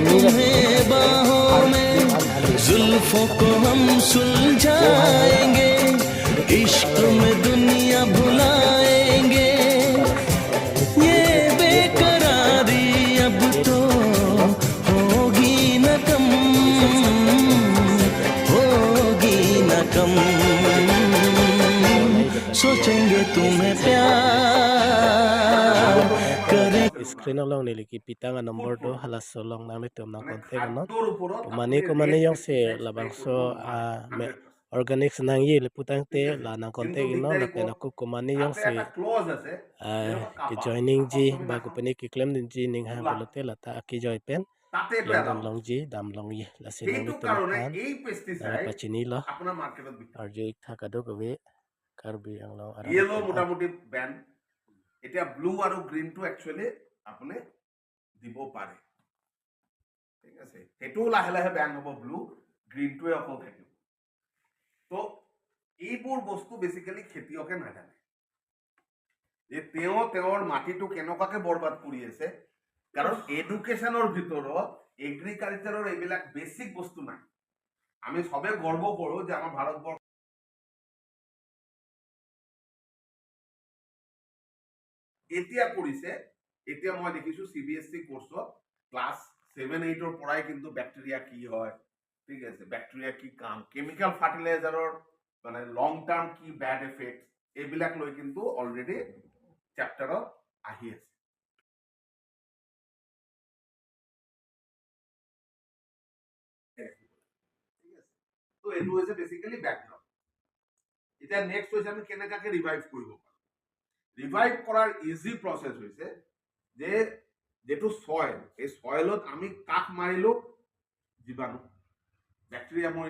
तुम्हें बाहों में, जुल्फों को हम सुलझाएंगे, इश्क में दुनिया भुलाएंगे। ये बेकरारी अब तो होगी न कम, होगी न कम। सोचेंगे तुम्हें प्यार करें। screen long ni liki pitang a number to halas so long nang litum na kontek no kumani kumani yung se labang so me organics nang yi liputang te la nang kontek no la pena ku kumani yung se ki joining ji ba kupani ki claim din ji ning ha bolote la ta ki joy pen long dam long ji dam long yi la se nang litum an na pachini lo ar jo ikha kado kowe karbi ang lo ara yellow মোটামুটি band এটা blue আৰু গ্ৰীণটো actually আপুনি দিব পাৰে ঠিক আছে সেইটো লাহে লাহে ব্যান্ড হ'ব ব্লু গ্ৰীণটোৱে অকল থাকিব তো এইবোৰ বস্তু বেসিক্যালি খেতিয়কে নাজানে যে তেওঁৰ মাটিটো কেনেকুৱাকে বৰবাদ কৰি আছে কাৰণ এডুকেশ্যনৰ ভিতৰত এগ্ৰিকালচাৰৰ এইবিলাক বেসিক বস্তু নাই আমি সবে গৰ্ব কৰো যে আমাৰ ভাৰতবৰ্ষ এতিয়া কৰিছে এতিয়া মই দেখিছো সিবিএসসি কোৰ্সত ক্লাস 7-8 ৰ পৰাই কিন্তু ব্যাকটেৰিয়া কি হয় ঠিক আছে ব্যাকটেৰিয়া কি কাম কেমিক্যাল ফাৰ্টিলাইজাৰৰ মানে লং টাৰ্ম কি ব্যাড এফেক্ট এইবিলাক লৈ কিন্তু অলৰেডি চ্যাপ্টাৰত আহি আছে তো এইটো হৈছে বেসিক্যালি ব্যাকগ্ৰাউন্ড এতিয়া নেক্সট হৈছে আমি কেনেকাকে ৰিভাইভ কৰিব পাৰোঁ রিভাইভ করার ইজি প্রসেস হয়েছে যে যেটো সয়েল এই সয়েলত আমি কাক মারিলো জীবাণু ব্যাকটেরিয়া